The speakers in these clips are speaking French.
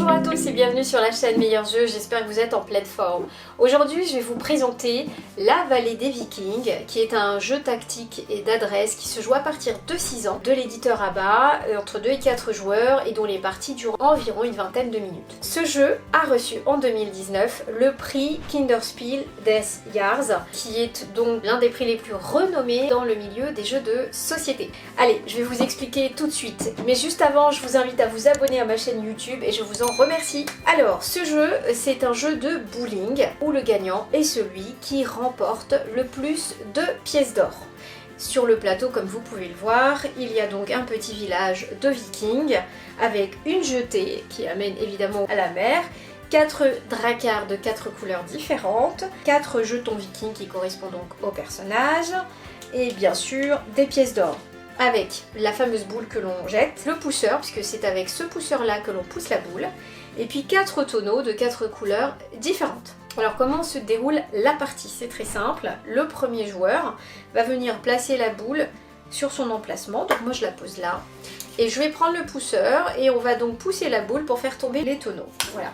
Bonjour à tous et bienvenue sur la chaîne Meilleurs Jeux, j'espère que vous êtes en pleine forme. Aujourd'hui je vais vous présenter La Vallée des Vikings, qui est un jeu tactique et d'adresse qui se joue à partir de 6 ans, de l'éditeur ABBA, entre 2 et 4 joueurs et dont les parties durent environ une vingtaine de minutes. Ce jeu a reçu en 2019 le prix Kinderspiel des Jahres, qui est donc l'un des prix les plus renommés dans le milieu des jeux de société. Allez, je vais vous expliquer tout de suite, mais juste avant je vous invite à vous abonner à ma chaîne YouTube et je vous en remercie. Alors, ce jeu, c'est un jeu de bowling où le gagnant est celui qui remporte le plus de pièces d'or. Sur le plateau, comme vous pouvez le voir, il y a donc un petit village de vikings avec une jetée qui amène évidemment à la mer, 4 dracars de 4 couleurs différentes, 4 jetons vikings qui correspondent donc aux personnages et bien sûr des pièces d'or. Avec la fameuse boule que l'on jette, le pousseur, puisque c'est avec ce pousseur là que l'on pousse la boule, et puis 4 tonneaux de 4 couleurs différentes. Alors comment se déroule la partie? C'est très simple, le premier joueur va venir placer la boule sur son emplacement, donc moi je la pose là, et je vais prendre le pousseur et on va donc pousser la boule pour faire tomber les tonneaux. Voilà.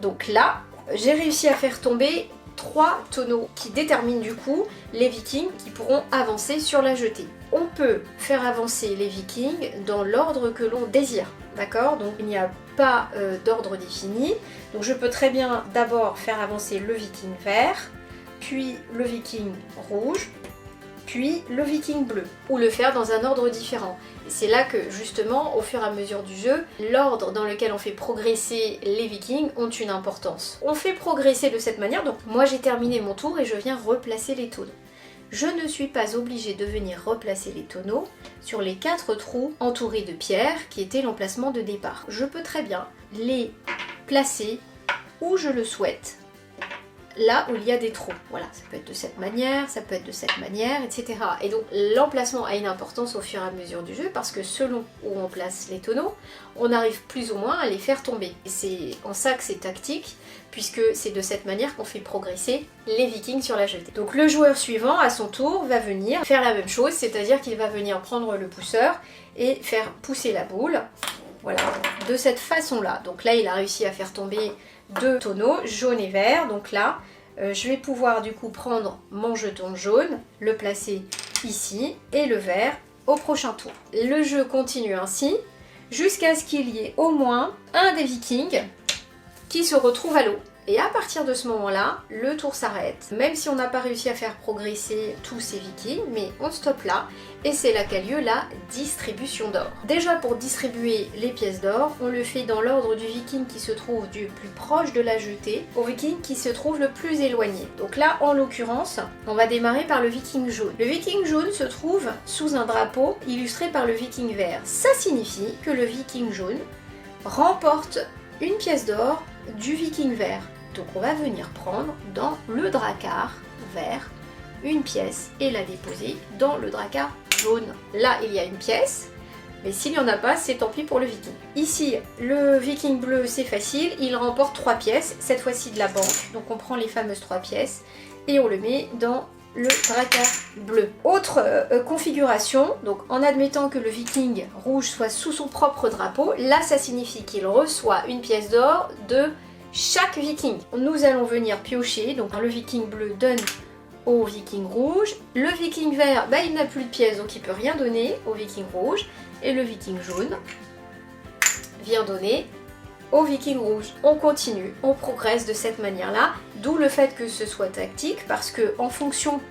Donc là, j'ai réussi à faire tomber 3 tonneaux qui déterminent du coup les vikings qui pourront avancer sur la jetée. On peut faire avancer les vikings dans l'ordre que l'on désire, d'accord? Donc il n'y a pas d'ordre défini. Donc je peux très bien d'abord faire avancer le viking vert, puis le viking rouge, puis le viking bleu, ou le faire dans un ordre différent. Et c'est là que justement, au fur et à mesure du jeu, l'ordre dans lequel on fait progresser les vikings ont une importance. On fait progresser de cette manière, donc moi j'ai terminé mon tour et je viens replacer les tonneaux. Je ne suis pas obligée de venir replacer les tonneaux sur les 4 trous entourés de pierres qui étaient l'emplacement de départ. Je peux très bien les placer où je le souhaite, là où il y a des trous. Voilà, ça peut être de cette manière, ça peut être de cette manière, etc. Et donc l'emplacement a une importance au fur et à mesure du jeu parce que selon où on place les tonneaux, on arrive plus ou moins à les faire tomber. Et c'est en ça que c'est tactique, puisque c'est de cette manière qu'on fait progresser les vikings sur la jetée. Donc le joueur suivant, à son tour, va venir faire la même chose, c'est-à-dire qu'il va venir prendre le pousseur et faire pousser la boule. Voilà, de cette façon-là. Donc là, il a réussi à faire tomber 2 tonneaux, jaune et vert. Donc là, je vais pouvoir du coup prendre mon jeton jaune, le placer ici, et le vert au prochain tour. Le jeu continue ainsi, jusqu'à ce qu'il y ait au moins un des vikings qui se retrouve à l'eau. Et à partir de ce moment-là, le tour s'arrête, même si on n'a pas réussi à faire progresser tous ces vikings, mais on stoppe là, et c'est là qu'a lieu la distribution d'or. Déjà pour distribuer les pièces d'or, on le fait dans l'ordre du viking qui se trouve du plus proche de la jetée au viking qui se trouve le plus éloigné. Donc là, en l'occurrence, on va démarrer par le viking jaune. Le viking jaune se trouve sous un drapeau illustré par le viking vert. Ça signifie que le viking jaune remporte une pièce d'or du viking vert. Donc on va venir prendre dans le dracar vert une pièce et la déposer dans le dracar jaune. Là il y a une pièce, mais s'il n'y en a pas, c'est tant pis pour le viking. Ici, le viking bleu, c'est facile, il remporte 3 pièces, cette fois-ci de la banque. Donc on prend les fameuses 3 pièces et on le met dans le dracar bleu. Autre configuration, donc en admettant que le viking rouge soit sous son propre drapeau, là ça signifie qu'il reçoit une pièce d'or de chaque viking. Nous allons venir piocher, donc le viking bleu donne au viking rouge, le viking vert, il n'a plus de pièces donc il peut rien donner au viking rouge, et le viking jaune vient donner au viking rouge. On continue, on progresse de cette manière-là, d'où le fait que ce soit tactique, parce que en fonction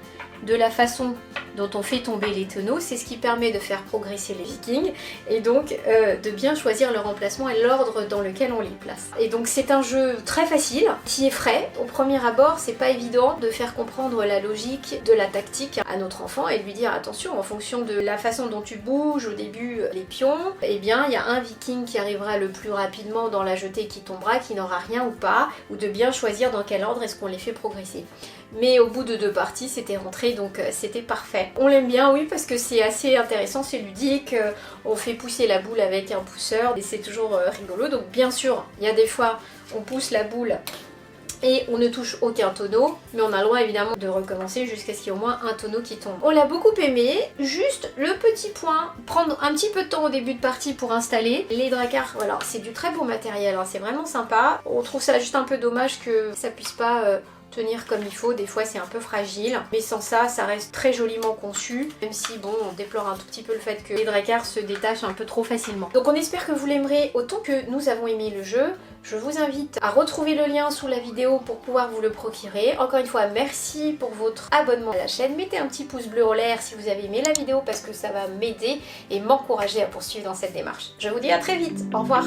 de la façon dont on fait tomber les tonneaux, c'est ce qui permet de faire progresser les vikings et donc de bien choisir leur emplacement et l'ordre dans lequel on les place. Et donc c'est un jeu très facile, qui est frais. Au premier abord, c'est pas évident de faire comprendre la logique de la tactique à notre enfant et de lui dire attention, en fonction de la façon dont tu bouges au début les pions, eh bien il y a un viking qui arrivera le plus rapidement dans la jetée qui tombera, qui n'aura rien ou pas, ou de bien choisir dans quel ordre est-ce qu'on les fait progresser. Mais au bout de 2 parties, c'était rentré, donc c'était parfait. On l'aime bien, oui, parce que c'est assez intéressant, c'est ludique, on fait pousser la boule avec un pousseur, et c'est toujours rigolo. Donc bien sûr, il y a des fois, on pousse la boule et on ne touche aucun tonneau, mais on a le droit évidemment de recommencer jusqu'à ce qu'il y ait au moins un tonneau qui tombe. On l'a beaucoup aimé, juste le petit point, prendre un petit peu de temps au début de partie pour installer. Les dracars, voilà, c'est du très beau matériel, hein, c'est vraiment sympa. On trouve ça juste un peu dommage que ça puisse pas tenir comme il faut, des fois c'est un peu fragile, mais sans ça, ça reste très joliment conçu, même si bon, on déplore un tout petit peu le fait que les dracars se détachent un peu trop facilement. Donc on espère que vous l'aimerez autant que nous avons aimé le jeu. Je vous invite à retrouver le lien sous la vidéo pour pouvoir vous le procurer. Encore une fois, merci pour votre abonnement à la chaîne. Mettez un petit pouce bleu en l'air si vous avez aimé la vidéo parce que ça va m'aider et m'encourager à poursuivre dans cette démarche. Je vous dis à très vite, au revoir.